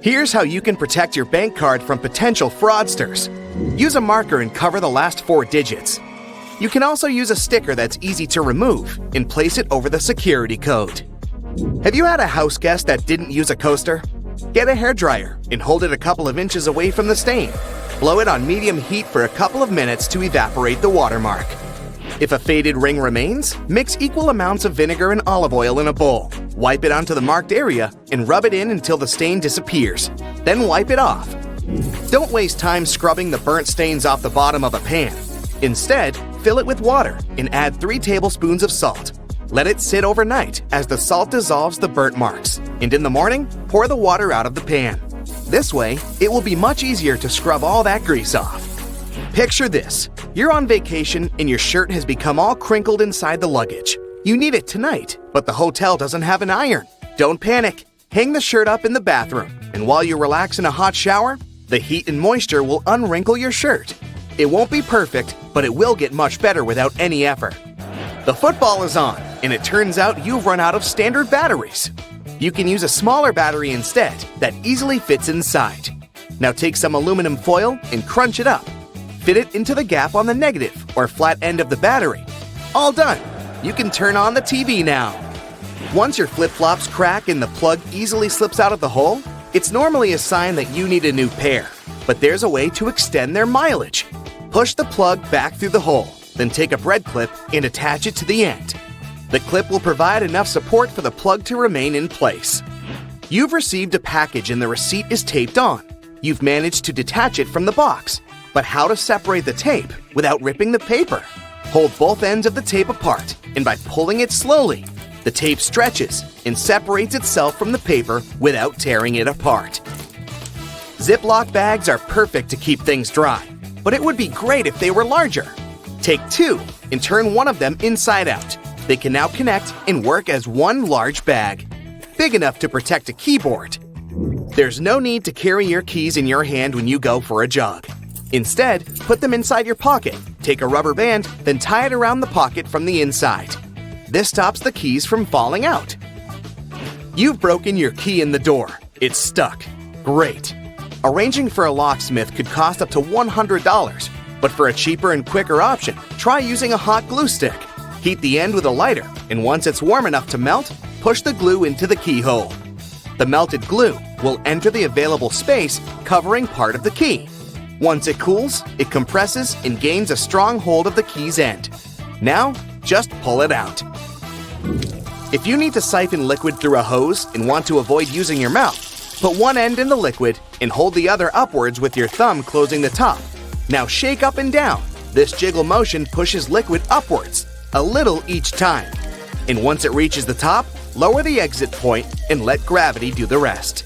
Here's how you can protect your bank card from potential fraudsters. Use a marker and cover the last 4 digits. You can also use a sticker that's easy to remove and place it over the security code. Have you had a house guest that didn't use a coaster? Get a hairdryer and hold it a couple of inches away from the stain. Blow it on medium heat for a couple of minutes to evaporate the watermark. If a faded ring remains, mix equal amounts of vinegar and olive oil in a bowl. Wipe it onto the marked area and rub it in until the stain disappears. Then wipe it off. Don't waste time scrubbing the burnt stains off the bottom of a pan. Instead, fill it with water and add 3 tablespoons of salt. Let it sit overnight as the salt dissolves the burnt marks, and in the morning, pour the water out of the pan. This way, it will be much easier to scrub all that grease off. Picture this. You're on vacation and your shirt has become all crinkled inside the luggage. You need it tonight, but the hotel doesn't have an iron. Don't panic. Hang the shirt up in the bathroom, and while you relax in a hot shower, the heat and moisture will unwrinkle your shirt. It won't be perfect, but it will get much better without any effort. The football is on, and it turns out you've run out of standard batteries. You can use a smaller battery instead that easily fits inside. Now take some aluminum foil and crunch it up. Fit it into the gap on the negative or flat end of the battery. All done. You can turn on the TV now. Once your flip-flops crack and the plug easily slips out of the hole, it's normally a sign that you need a new pair. But there's a way to extend their mileage. Push the plug back through the hole, then take a bread clip and attach it to the end. The clip will provide enough support for the plug to remain in place. You've received a package and the receipt is taped on. You've managed to detach it from the box. But how to separate the tape without ripping the paper? Hold both ends of the tape apart, and by pulling it slowly, the tape stretches and separates itself from the paper without tearing it apart. Ziploc bags are perfect to keep things dry, but it would be great if they were larger. Take 2 and turn one of them inside out. They can now connect and work as one large bag, big enough to protect a keyboard. There's no need to carry your keys in your hand when you go for a jog. Instead, put them inside your pocket, take a rubber band, then tie it around the pocket from the inside. This stops the keys from falling out. You've broken your key in the door. It's stuck. Great. Arranging for a locksmith could cost up to $100, but for a cheaper and quicker option, try using a hot glue stick. Heat the end with a lighter, and once it's warm enough to melt, push the glue into the keyhole. The melted glue will enter the available space, covering part of the key. Once it cools, it compresses and gains a strong hold of the key's end. Now, just pull it out. If you need to siphon liquid through a hose and want to avoid using your mouth, put one end in the liquid and hold the other upwards with your thumb closing the top. Now shake up and down. This jiggle motion pushes liquid upwards, a little each time. And once it reaches the top, lower the exit point and let gravity do the rest.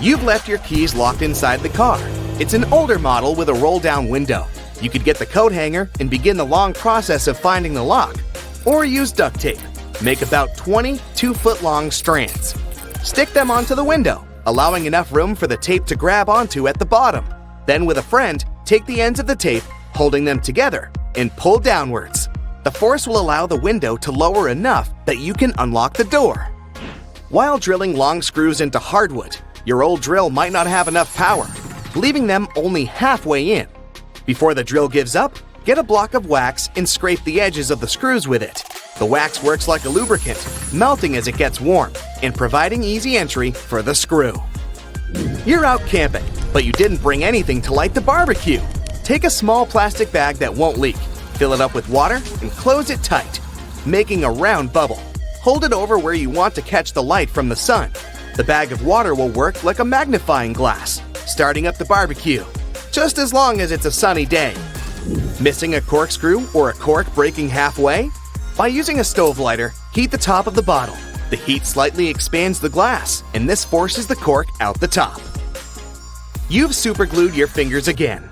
You've left your keys locked inside the car. It's an older model with a roll-down window. You could get the coat hanger and begin the long process of finding the lock. Or use duct tape. Make about 20 2-foot-long strands. Stick them onto the window, allowing enough room for the tape to grab onto at the bottom. Then with a friend, take the ends of the tape, holding them together, and pull downwards. The force will allow the window to lower enough that you can unlock the door. While drilling long screws into hardwood, your old drill might not have enough power, leaving them only halfway in. Before the drill gives up, get a block of wax and scrape the edges of the screws with it. The wax works like a lubricant, melting as it gets warm and providing easy entry for the screw. You're out camping, but you didn't bring anything to light the barbecue. Take a small plastic bag that won't leak, fill it up with water, and close it tight, making a round bubble. Hold it over where you want to catch the light from the sun. The bag of water will work like a magnifying glass, starting up the barbecue, just as long as it's a sunny day. Missing a corkscrew or a cork breaking halfway? By using a stove lighter, heat the top of the bottle. The heat slightly expands the glass, and this forces the cork out the top. You've superglued your fingers again.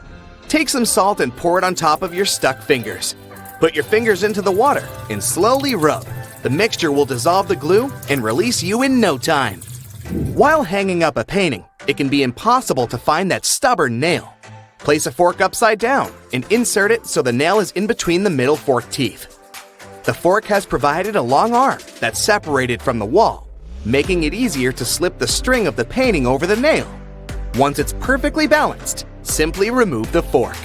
Take some salt and pour it on top of your stuck fingers. Put your fingers into the water and slowly rub. The mixture will dissolve the glue and release you in no time. While hanging up a painting, it can be impossible to find that stubborn nail. Place a fork upside down and insert it so the nail is in between the middle fork teeth. The fork has provided a long arm that's separated from the wall, making it easier to slip the string of the painting over the nail. Once it's perfectly balanced, simply remove the fork.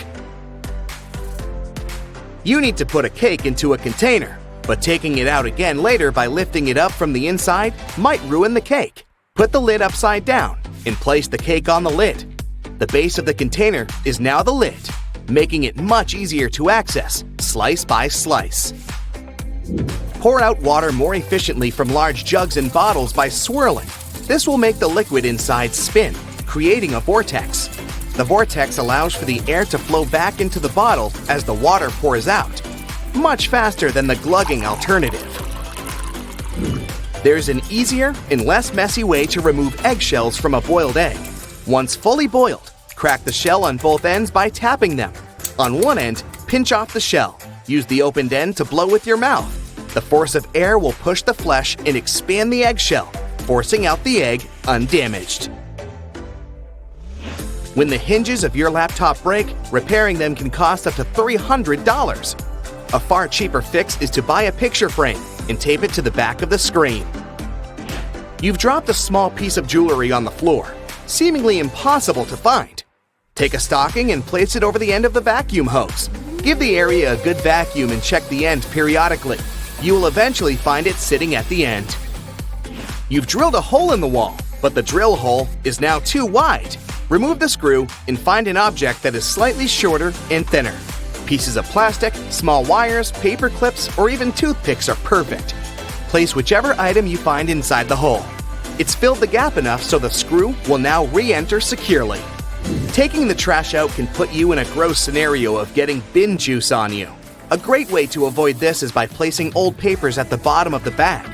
You need to put a cake into a container, but taking it out again later by lifting it up from the inside might ruin the cake. Put the lid upside down and place the cake on the lid. The base of the container is now the lid, making it much easier to access, slice by slice. Pour out water more efficiently from large jugs and bottles by swirling. This will make the liquid inside spin, creating a vortex. The vortex allows for the air to flow back into the bottle as the water pours out, much faster than the glugging alternative. There's an easier and less messy way to remove eggshells from a boiled egg. Once fully boiled, crack the shell on both ends by tapping them. On one end, pinch off the shell. Use the opened end to blow with your mouth. The force of air will push the flesh and expand the eggshell, forcing out the egg undamaged. When the hinges of your laptop break, repairing them can cost up to $300. A far cheaper fix is to buy a picture frame and tape it to the back of the screen. You've dropped a small piece of jewelry on the floor, seemingly impossible to find. Take a stocking and place it over the end of the vacuum hose. Give the area a good vacuum and check the end periodically. You will eventually find it sitting at the end. You've drilled a hole in the wall, but the drill hole is now too wide. Remove the screw and find an object that is slightly shorter and thinner. Pieces of plastic, small wires, paper clips, or even toothpicks are perfect. Place whichever item you find inside the hole. It's filled the gap enough so the screw will now re-enter securely. Taking the trash out can put you in a gross scenario of getting bin juice on you. A great way to avoid this is by placing old papers at the bottom of the bag.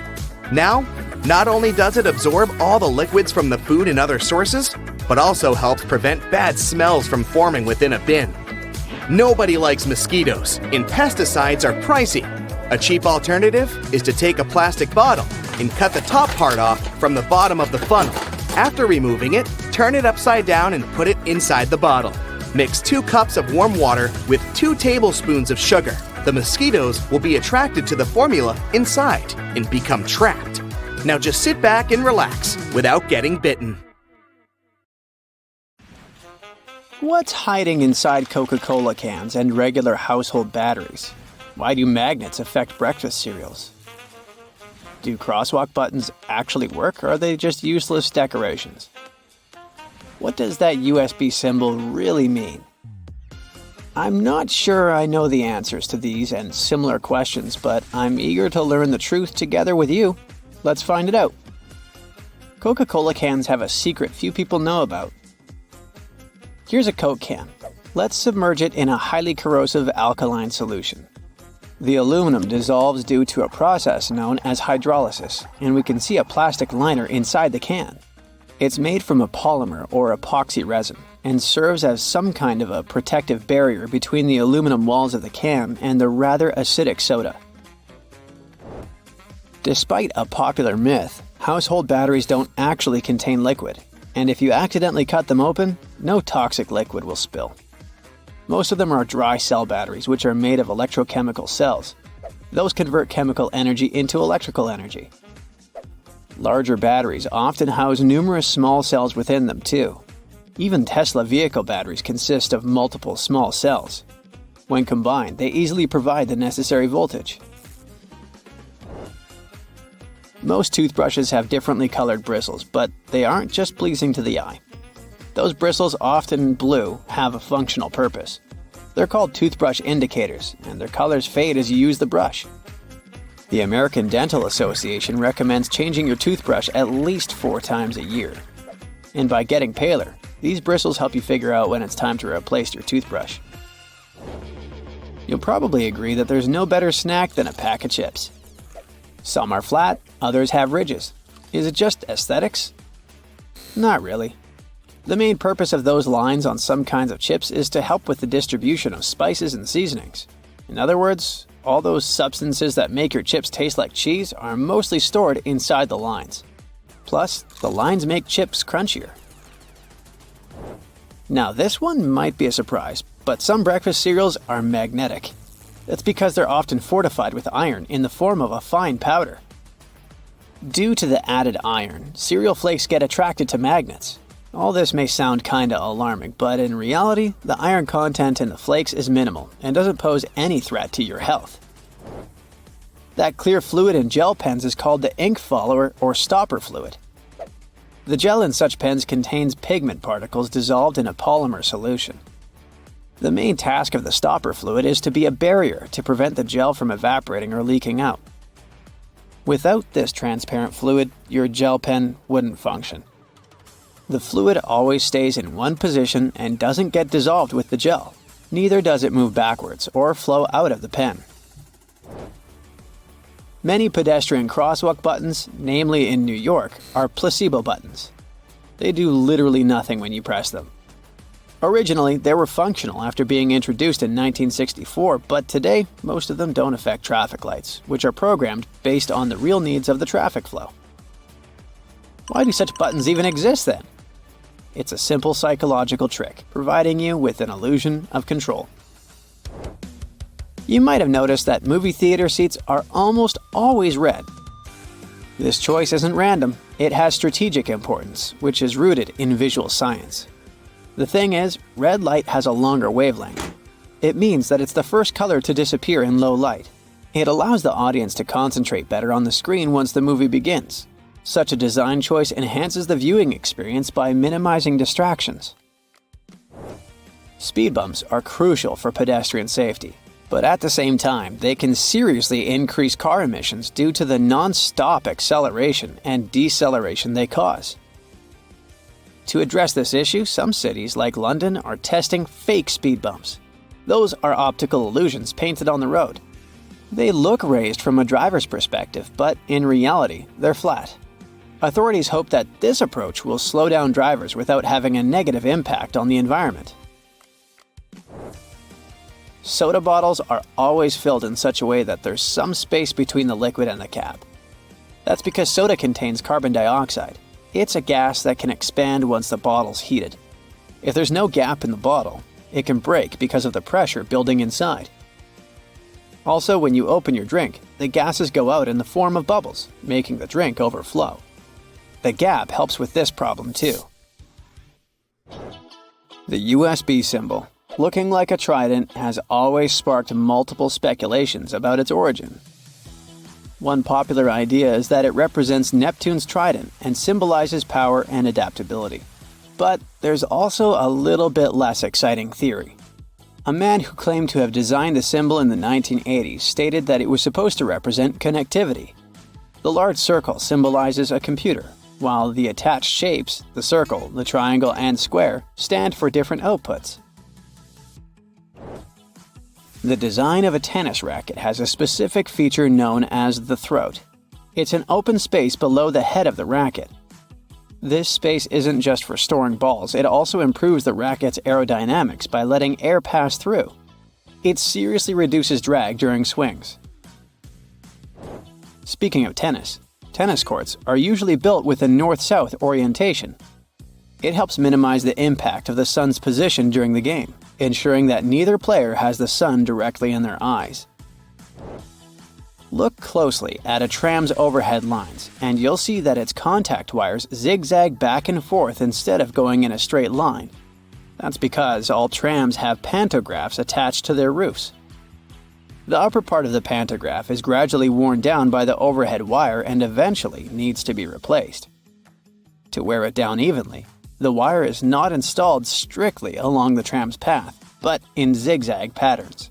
Now, not only does it absorb all the liquids from the food and other sources, but also helps prevent bad smells from forming within a bin. Nobody likes mosquitoes, and pesticides are pricey. A cheap alternative is to take a plastic bottle and cut the top part off from the bottom of the funnel. After removing it, turn it upside down and put it inside the bottle. Mix 2 cups of warm water with 2 tablespoons of sugar. The mosquitoes will be attracted to the formula inside and become trapped. Now just sit back and relax without getting bitten. What's hiding inside Coca-Cola cans and regular household batteries? Why do magnets affect breakfast cereals? Do crosswalk buttons actually work, or are they just useless decorations? What does that USB symbol really mean? I'm not sure I know the answers to these and similar questions, but I'm eager to learn the truth together with you. Let's find it out. Coca-Cola cans have a secret few people know about. Here's a Coke can. Let's submerge it in a highly corrosive alkaline solution. The aluminum dissolves due to a process known as hydrolysis, and we can see a plastic liner inside the can. It's made from a polymer or epoxy resin and serves as some kind of a protective barrier between the aluminum walls of the can and the rather acidic soda. Despite a popular myth, household batteries don't actually contain liquid, and if you accidentally cut them open, no toxic liquid will spill. Most of them are dry cell batteries, which are made of electrochemical cells. Those convert chemical energy into electrical energy. Larger batteries often house numerous small cells within them too. Even Tesla vehicle batteries consist of multiple small cells. When combined, they easily provide the necessary voltage. Most toothbrushes have differently colored bristles, but they aren't just pleasing to the eye. Those bristles, often blue, have a functional purpose. They're called toothbrush indicators, and their colors fade as you use the brush. The American Dental Association recommends changing your toothbrush at least 4 times a year. And by getting paler, these bristles help you figure out when it's time to replace your toothbrush. You'll probably agree that there's no better snack than a pack of chips. Some are flat, others have ridges. Is it just aesthetics? Not really. The main purpose of those lines on some kinds of chips is to help with the distribution of spices and seasonings. In other words, all those substances that make your chips taste like cheese are mostly stored inside the lines. Plus, the lines make chips crunchier. Now this one might be a surprise, but some breakfast cereals are magnetic. That's because they're often fortified with iron in the form of a fine powder. Due to the added iron, cereal flakes get attracted to magnets. All this may sound kinda alarming, but in reality, the iron content in the flakes is minimal and doesn't pose any threat to your health. That clear fluid in gel pens is called the ink follower or stopper fluid. The gel in such pens contains pigment particles dissolved in a polymer solution. The main task of the stopper fluid is to be a barrier to prevent the gel from evaporating or leaking out. Without this transparent fluid, your gel pen wouldn't function. The fluid always stays in one position and doesn't get dissolved with the gel. Neither does it move backwards or flow out of the pen. Many pedestrian crosswalk buttons, namely in New York, are placebo buttons. They do literally nothing when you press them. Originally, they were functional after being introduced in 1964, but today, most of them don't affect traffic lights, which are programmed based on the real needs of the traffic flow. Why do such buttons even exist then? It's a simple psychological trick, providing you with an illusion of control. You might have noticed that movie theater seats are almost always red. This choice isn't random, it has strategic importance, which is rooted in visual science. The thing is, red light has a longer wavelength. It means that it's the first color to disappear in low light. It allows the audience to concentrate better on the screen once the movie begins. Such a design choice enhances the viewing experience by minimizing distractions. Speed bumps are crucial for pedestrian safety, but at the same time, they can seriously increase car emissions due to the non-stop acceleration and deceleration they cause. To address this issue, some cities like London are testing fake speed bumps. Those are optical illusions painted on the road. They look raised from a driver's perspective, but in reality, they're flat. Authorities hope that this approach will slow down drivers without having a negative impact on the environment. Soda bottles are always filled in such a way that there's some space between the liquid and the cap. That's because soda contains carbon dioxide. It's a gas that can expand once the bottle's heated. If there's no gap in the bottle, it can break because of the pressure building inside. Also, when you open your drink, the gases go out in the form of bubbles, making the drink overflow. The gap helps with this problem too. The USB symbol, looking like a trident, has always sparked multiple speculations about its origin. One popular idea is that it represents Neptune's trident and symbolizes power and adaptability. But there's also a little bit less exciting theory. A man who claimed to have designed the symbol in the 1980s stated that it was supposed to represent connectivity. The large circle symbolizes a computer, while the attached shapes, the circle, the triangle, and square, stand for different outputs. The design of a tennis racket has a specific feature known as the throat. It's an open space below the head of the racket. This space isn't just for storing balls, it also improves the racket's aerodynamics by letting air pass through. It seriously reduces drag during swings. Speaking of tennis courts are usually built with a north-south orientation. It helps minimize the impact of the sun's position during the game, ensuring that neither player has the sun directly in their eyes. Look closely at a tram's overhead lines, and you'll see that its contact wires zigzag back and forth instead of going in a straight line. That's because all trams have pantographs attached to their roofs. The upper part of the pantograph is gradually worn down by the overhead wire and eventually needs to be replaced. To wear it down evenly, the wire is not installed strictly along the tram's path, but in zigzag patterns.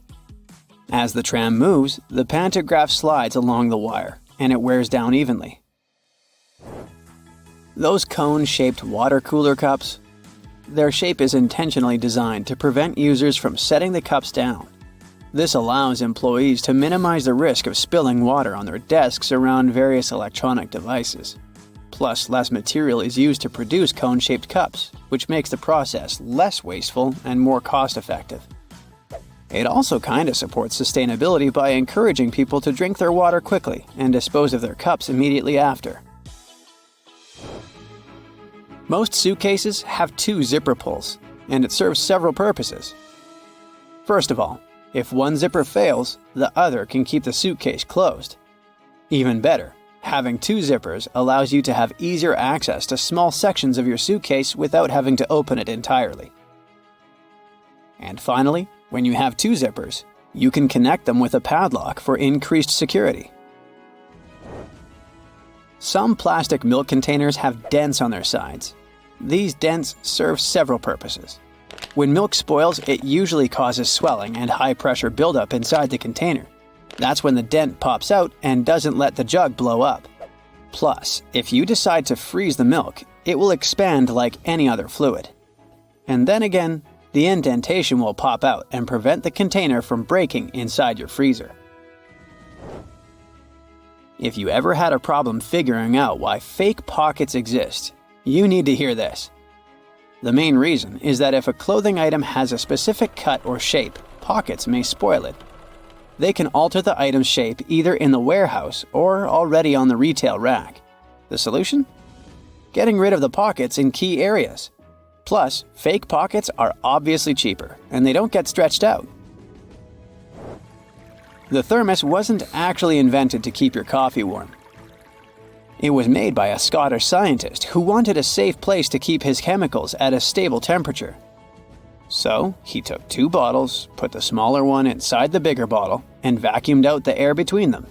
As the tram moves, the pantograph slides along the wire, and it wears down evenly. Those cone-shaped water cooler cups? Their shape is intentionally designed to prevent users from setting the cups down. This allows employees to minimize the risk of spilling water on their desks around various electronic devices. Plus, less material is used to produce cone-shaped cups, which makes the process less wasteful and more cost-effective. It also kinda supports sustainability by encouraging people to drink their water quickly and dispose of their cups immediately after. Most suitcases have 2 zipper pulls, and it serves several purposes. First of all, if one zipper fails, the other can keep the suitcase closed. Even better, Having two zippers allows you to have easier access to small sections of your suitcase without having to open it entirely. And finally, when you have two zippers, you can connect them with a padlock for increased security. Some plastic milk containers have dents on their sides. These dents serve several purposes. When milk spoils, it usually causes swelling and high-pressure buildup inside the container. That's when the dent pops out and doesn't let the jug blow up. Plus, if you decide to freeze the milk, it will expand like any other fluid. And then again, the indentation will pop out and prevent the container from breaking inside your freezer. If you ever had a problem figuring out why fake pockets exist, you need to hear this. The main reason is that if a clothing item has a specific cut or shape, pockets may spoil it. They can alter the item's shape either in the warehouse or already on the retail rack. The solution? Getting rid of the pockets in key areas. Plus, fake pockets are obviously cheaper, and they don't get stretched out. The thermos wasn't actually invented to keep your coffee warm. It was made by a Scottish scientist who wanted a safe place to keep his chemicals at a stable temperature. So, he took two bottles, put the smaller one inside the bigger bottle, and vacuumed out the air between them.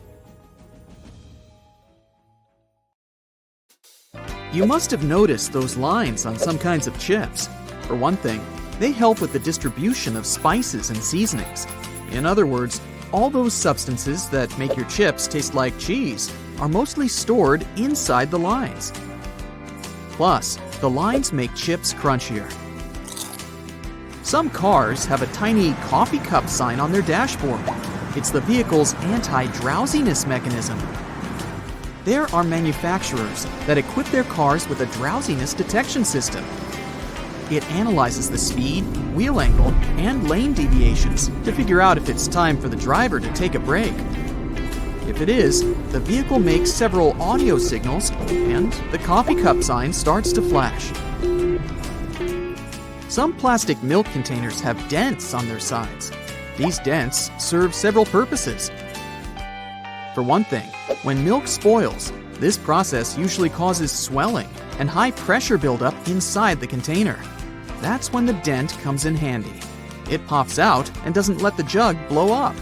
You must have noticed those lines on some kinds of chips. For one thing, they help with the distribution of spices and seasonings. In other words, all those substances that make your chips taste like cheese are mostly stored inside the lines. Plus, the lines make chips crunchier. Some cars have a tiny coffee cup sign on their dashboard. It's the vehicle's anti-drowsiness mechanism. There are manufacturers that equip their cars with a drowsiness detection system. It analyzes the speed, wheel angle, and lane deviations to figure out if it's time for the driver to take a break. If it is, the vehicle makes several audio signals, and the coffee cup sign starts to flash. Some plastic milk containers have dents on their sides. These dents serve several purposes. For one thing, when milk spoils, this process usually causes swelling and high pressure buildup inside the container. That's when the dent comes in handy. It pops out and doesn't let the jug blow up.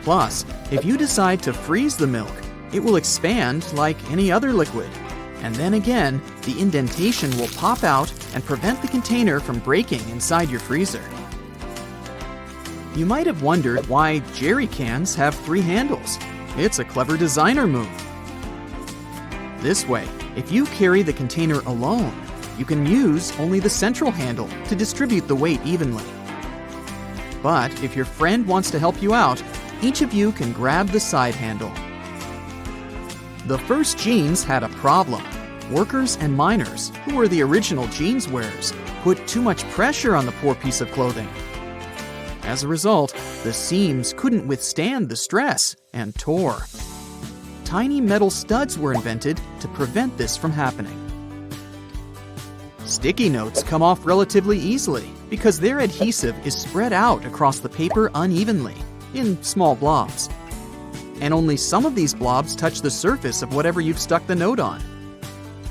Plus, if you decide to freeze the milk, it will expand like any other liquid. And then again, the indentation will pop out and prevent the container from breaking inside your freezer. You might have wondered why jerry cans have 3 handles. It's a clever designer move. This way, if you carry the container alone, you can use only the central handle to distribute the weight evenly. But if your friend wants to help you out, each of you can grab the side handle. The first jeans had a problem. Workers and miners, who were the original jeans wearers, put too much pressure on the poor piece of clothing. As a result, the seams couldn't withstand the stress and tore. Tiny metal studs were invented to prevent this from happening. Sticky notes come off relatively easily because their adhesive is spread out across the paper unevenly, in small blobs. And only some of these blobs touch the surface of whatever you've stuck the note on.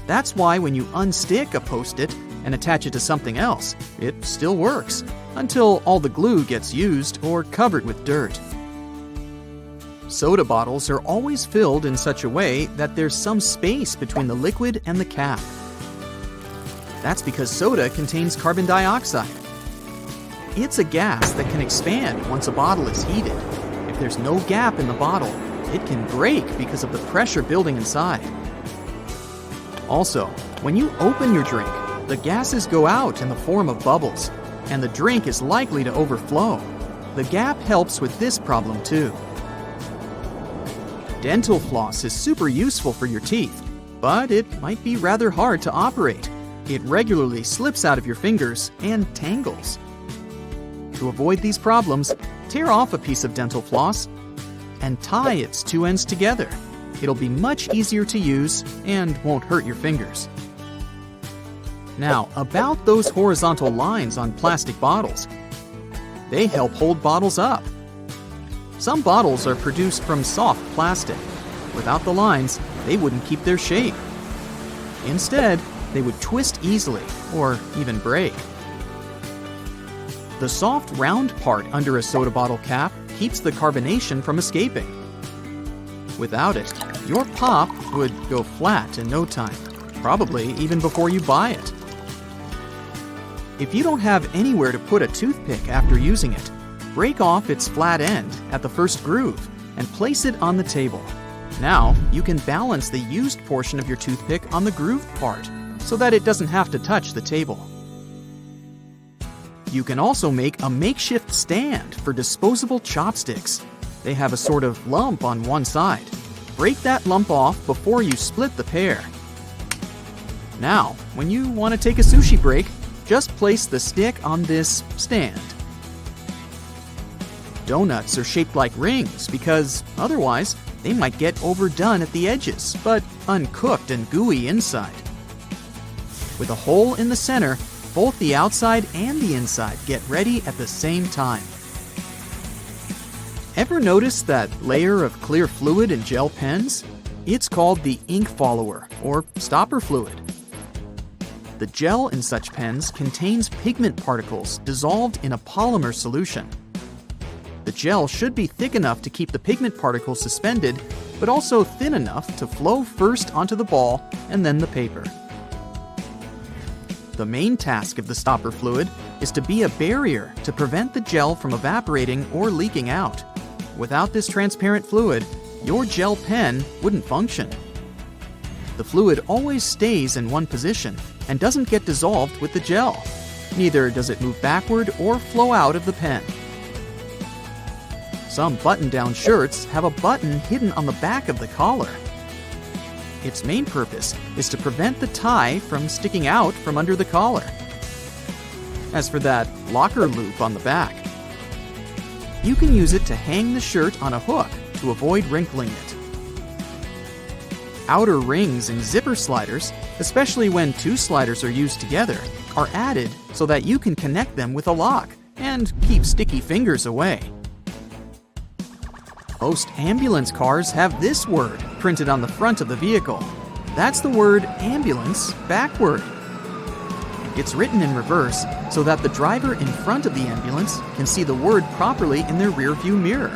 That's why when you unstick a Post-it and attach it to something else, it still works, until all the glue gets used or covered with dirt. Soda bottles are always filled in such a way that there's some space between the liquid and the cap. That's because soda contains carbon dioxide. It's a gas that can expand once a bottle is heated. If there's no gap in the bottle, it can break because of the pressure building inside. Also, when you open your drink, the gases go out in the form of bubbles, and the drink is likely to overflow. The gap helps with this problem too. Dental floss is super useful for your teeth, but it might be rather hard to operate. It regularly slips out of your fingers and tangles. To avoid these problems, tear off a piece of dental floss and tie its 2 ends together. It'll be much easier to use and won't hurt your fingers. Now, about those horizontal lines on plastic bottles. They help hold bottles up. Some bottles are produced from soft plastic. Without the lines, they wouldn't keep their shape. Instead, they would twist easily or even break. The soft round part under a soda bottle cap keeps the carbonation from escaping. Without it, your pop would go flat in no time, probably even before you buy it. If you don't have anywhere to put a toothpick after using it, break off its flat end at the first groove and place it on the table. Now, you can balance the used portion of your toothpick on the grooved part so that it doesn't have to touch the table. You can also make a makeshift stand for disposable chopsticks. They have a sort of lump on one side. Break that lump off before you split the pair. Now, when you want to take a sushi break, just place the stick on this stand. Donuts are shaped like rings because otherwise they might get overdone at the edges, but uncooked and gooey inside. With a hole in the center, both the outside and the inside get ready at the same time. Ever notice that layer of clear fluid in gel pens? It's called the ink follower, or stopper fluid. The gel in such pens contains pigment particles dissolved in a polymer solution. The gel should be thick enough to keep the pigment particles suspended, but also thin enough to flow first onto the ball and then the paper. The main task of the stopper fluid is to be a barrier to prevent the gel from evaporating or leaking out. Without this transparent fluid, your gel pen wouldn't function. The fluid always stays in one position and doesn't get dissolved with the gel. Neither does it move backward or flow out of the pen. Some button-down shirts have a button hidden on the back of the collar. Its main purpose is to prevent the tie from sticking out from under the collar. As for that locker loop on the back, you can use it to hang the shirt on a hook to avoid wrinkling it. Outer rings in zipper sliders, especially when two sliders are used together, are added so that you can connect them with a lock and keep sticky fingers away. Most ambulance cars have this word printed on the front of the vehicle. That's the word ambulance backward. It's written in reverse so that the driver in front of the ambulance can see the word properly in their rearview mirror.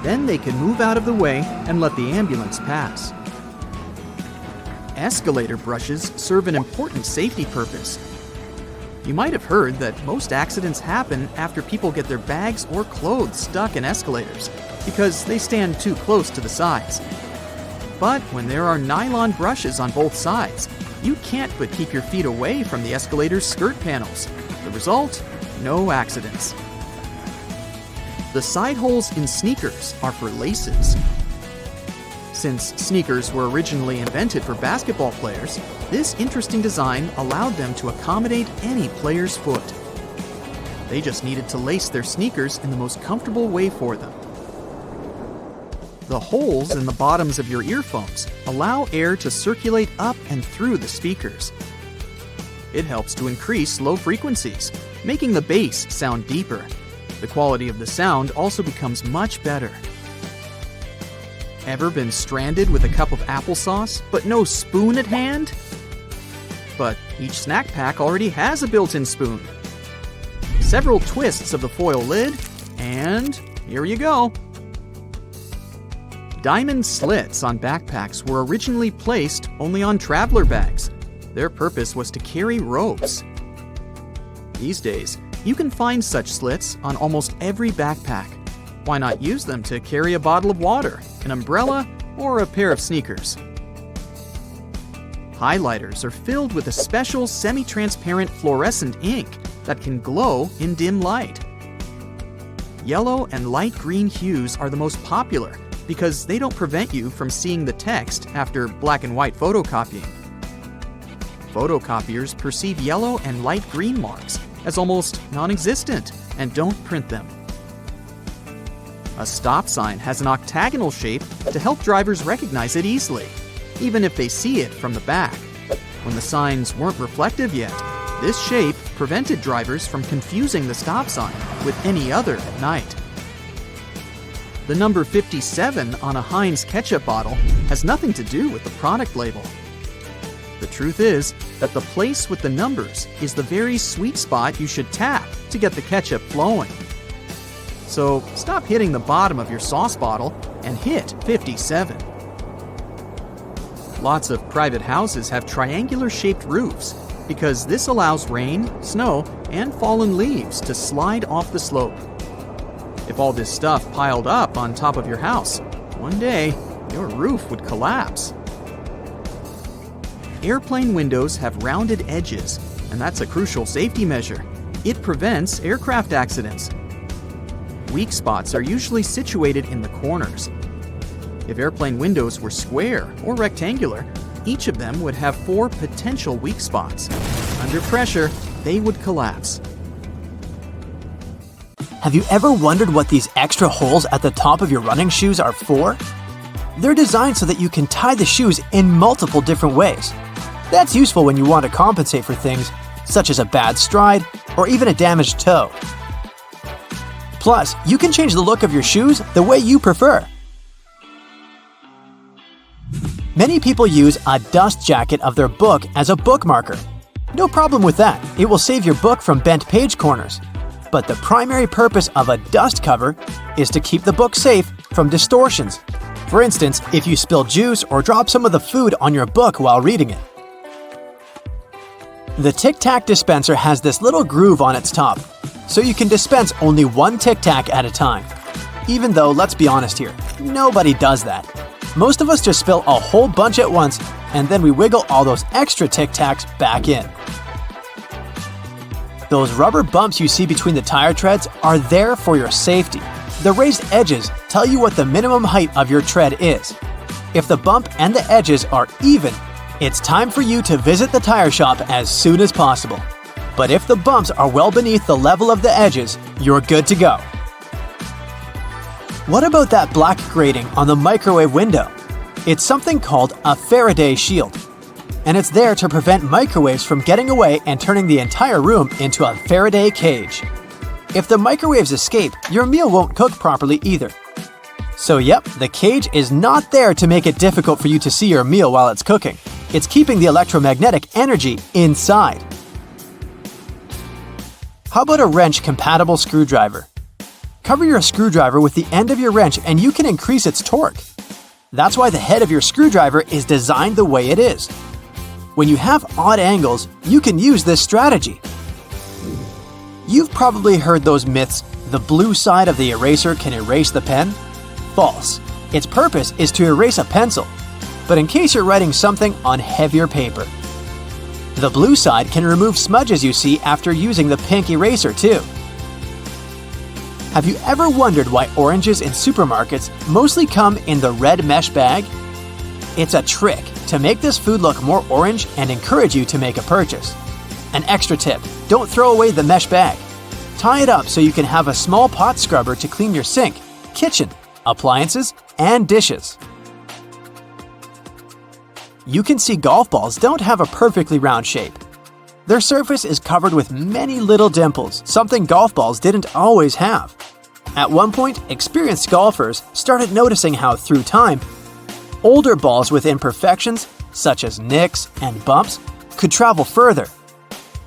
Then they can move out of the way and let the ambulance pass. Escalator brushes serve an important safety purpose. You might have heard that most accidents happen after people get their bags or clothes stuck in escalators because they stand too close to the sides. But when there are nylon brushes on both sides, you can't but keep your feet away from the escalator's skirt panels. The result? No accidents. The side holes in sneakers are for laces. Since sneakers were originally invented for basketball players, this interesting design allowed them to accommodate any player's foot. They just needed to lace their sneakers in the most comfortable way for them. The holes in the bottoms of your earphones allow air to circulate up and through the speakers. It helps to increase low frequencies, making the bass sound deeper. The quality of the sound also becomes much better. Ever been stranded with a cup of applesauce, but no spoon at hand? But each snack pack already has a built-in spoon. Several twists of the foil lid, and here you go. Diamond slits on backpacks were originally placed only on traveler bags. Their purpose was to carry ropes. These days, you can find such slits on almost every backpack. Why not use them to carry a bottle of water, an umbrella, or a pair of sneakers? Highlighters are filled with a special semi-transparent fluorescent ink that can glow in dim light. Yellow and light green hues are the most popular because they don't prevent you from seeing the text after black and white photocopying. Photocopiers perceive yellow and light green marks as almost non-existent and don't print them. A stop sign has an octagonal shape to help drivers recognize it easily, even if they see it from the back. When the signs weren't reflective yet, this shape prevented drivers from confusing the stop sign with any other at night. The number 57 on a Heinz ketchup bottle has nothing to do with the product label. The truth is that the place with the numbers is the very sweet spot you should tap to get the ketchup flowing. So stop hitting the bottom of your sauce bottle and hit 57. Lots of private houses have triangular-shaped roofs because this allows rain, snow, and fallen leaves to slide off the slope. If all this stuff piled up on top of your house, one day your roof would collapse. Airplane windows have rounded edges, and that's a crucial safety measure. It prevents aircraft accidents. Weak spots are usually situated in the corners. If airplane windows were square or rectangular, each of them would have 4 potential weak spots. Under pressure, they would collapse. Have you ever wondered what these extra holes at the top of your running shoes are for? They're designed so that you can tie the shoes in multiple different ways. That's useful when you want to compensate for things such as a bad stride or even a damaged toe. Plus, you can change the look of your shoes the way you prefer. Many people use a dust jacket of their book as a bookmarker. No problem with that, it will save your book from bent page corners. But the primary purpose of a dust cover is to keep the book safe from distortions. For instance, if you spill juice or drop some of the food on your book while reading it. The Tic Tac dispenser has this little groove on its top, so you can dispense only 1 Tic Tac at a time. Even though, let's be honest here, nobody does that. Most of us just spill a whole bunch at once, and then we wiggle all those extra Tic Tacs back in. Those rubber bumps you see between the tire treads are there for your safety. The raised edges tell you what the minimum height of your tread is. If the bump and the edges are even, it's time for you to visit the tire shop as soon as possible. But if the bumps are well beneath the level of the edges, you're good to go. What about that black grating on the microwave window? It's something called a Faraday shield. And it's there to prevent microwaves from getting away and turning the entire room into a Faraday cage. If the microwaves escape, your meal won't cook properly either. So yep, the cage is not there to make it difficult for you to see your meal while it's cooking. It's keeping the electromagnetic energy inside. How about a wrench-compatible screwdriver? Cover your screwdriver with the end of your wrench and you can increase its torque. That's why the head of your screwdriver is designed the way it is. When you have odd angles, you can use this strategy. You've probably heard those myths, the blue side of the eraser can erase the pen? False. Its purpose is to erase a pencil, but in case you're writing something on heavier paper. The blue side can remove smudges you see after using the pink eraser too. Have you ever wondered why oranges in supermarkets mostly come in the red mesh bag? It's a trick to make this food look more orange and encourage you to make a purchase. An extra tip, don't throw away the mesh bag. Tie it up so you can have a small pot scrubber to clean your sink, kitchen, appliances, and dishes. You can see golf balls don't have a perfectly round shape. Their surface is covered with many little dimples, something golf balls didn't always have. At one point, experienced golfers started noticing how, through time, older balls with imperfections, such as nicks and bumps, could travel further.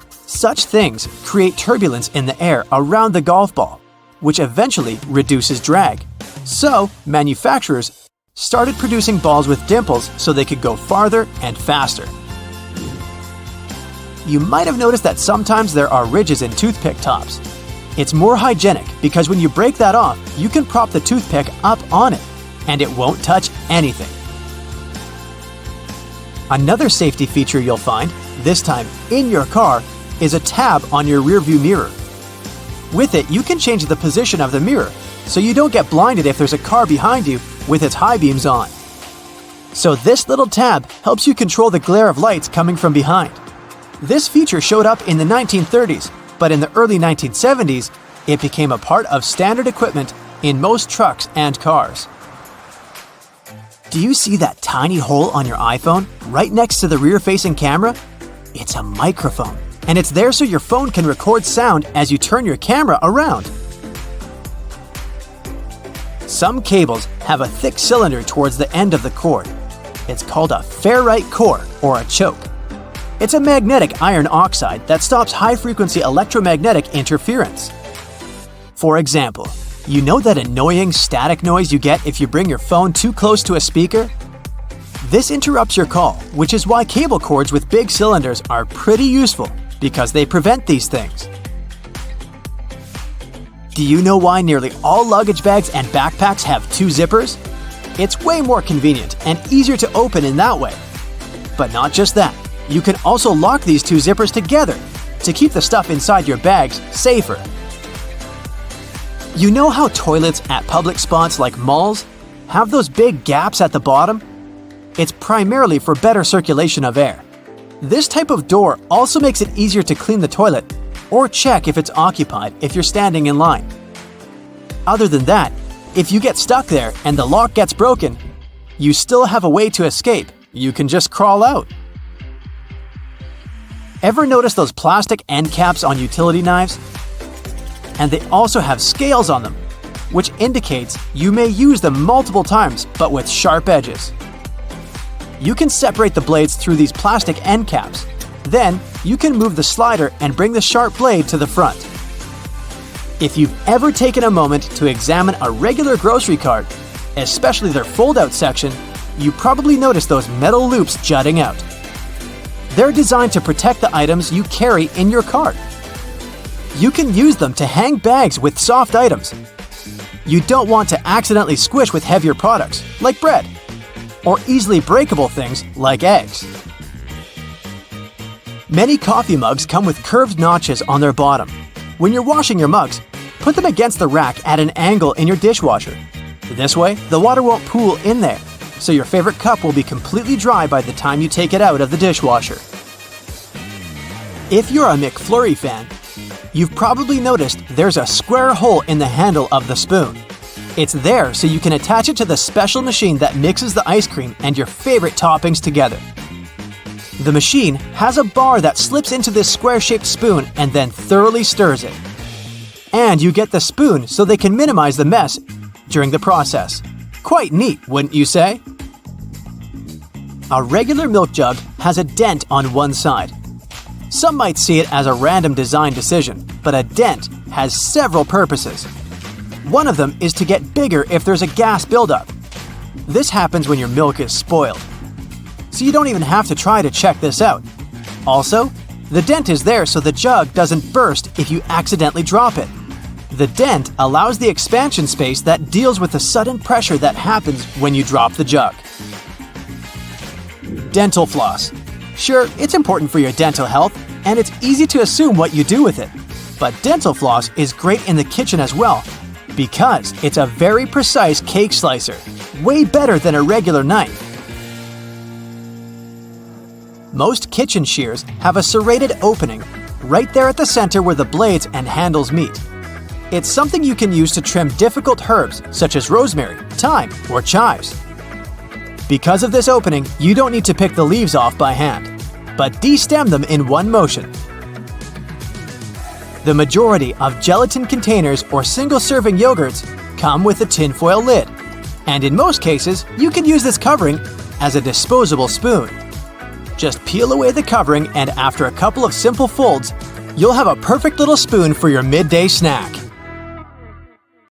Such things create turbulence in the air around the golf ball, which eventually reduces drag. So, manufacturers started producing balls with dimples so they could go farther and faster. You might have noticed that sometimes there are ridges in toothpick tops. It's more hygienic because when you break that off, you can prop the toothpick up on it, and it won't touch anything. Another safety feature you'll find, this time in your car, is a tab on your rearview mirror. With it, you can change the position of the mirror so you don't get blinded if there's a car behind you with its high beams on. So this little tab helps you control the glare of lights coming from behind. This feature showed up in the 1930s, but in the early 1970s, it became a part of standard equipment in most trucks and cars. Do you see that tiny hole on your iPhone right next to the rear-facing camera? It's a microphone, and it's there so your phone can record sound as you turn your camera around. Some cables have a thick cylinder towards the end of the cord. It's called a ferrite core or a choke. It's a magnetic iron oxide that stops high-frequency electromagnetic interference. For example, you know that annoying static noise you get if you bring your phone too close to a speaker? This interrupts your call, which is why cable cords with big cylinders are pretty useful because they prevent these things. Do you know why nearly all luggage bags and backpacks have 2 zippers? It's way more convenient and easier to open in that way. But not just that, you can also lock these 2 zippers together to keep the stuff inside your bags safer. You know how toilets at public spots like malls have those big gaps at the bottom? It's primarily for better circulation of air. This type of door also makes it easier to clean the toilet or check if it's occupied if you're standing in line. Other than that, if you get stuck there and the lock gets broken, you still have a way to escape. You can just crawl out. Ever notice those plastic end caps on utility knives? And they also have scales on them, which indicates you may use them multiple times but with sharp edges. You can separate the blades through these plastic end caps. Then, you can move the slider and bring the sharp blade to the front. If you've ever taken a moment to examine a regular grocery cart, especially their fold-out section, you probably noticed those metal loops jutting out. They're designed to protect the items you carry in your cart. You can use them to hang bags with soft items. You don't want to accidentally squish with heavier products, like bread, or easily breakable things like eggs. Many coffee mugs come with curved notches on their bottom. When you're washing your mugs, put them against the rack at an angle in your dishwasher. This way, the water won't pool in there, so your favorite cup will be completely dry by the time you take it out of the dishwasher. If you're a McFlurry fan, you've probably noticed there's a square hole in the handle of the spoon. It's there so you can attach it to the special machine that mixes the ice cream and your favorite toppings together. The machine has a bar that slips into this square-shaped spoon and then thoroughly stirs it. And you get the spoon so they can minimize the mess during the process. Quite neat, wouldn't you say? A regular milk jug has a dent on one side. Some might see it as a random design decision, but a dent has several purposes. One of them is to get bigger if there's a gas buildup. This happens when your milk is spoiled. So you don't even have to try to check this out. Also, the dent is there so the jug doesn't burst if you accidentally drop it. The dent allows the expansion space that deals with the sudden pressure that happens when you drop the jug. Dental floss. Sure, it's important for your dental health, and it's easy to assume what you do with it. But dental floss is great in the kitchen as well, because it's a very precise cake slicer, way better than a regular knife. Most kitchen shears have a serrated opening right there at the center where the blades and handles meet. It's something you can use to trim difficult herbs such as rosemary, thyme, or chives. Because of this opening, you don't need to pick the leaves off by hand, but destem them in one motion. The majority of gelatin containers or single-serving yogurts come with a tinfoil lid, and in most cases, you can use this covering as a disposable spoon. Just peel away the covering, and after a couple of simple folds, you'll have a perfect little spoon for your midday snack.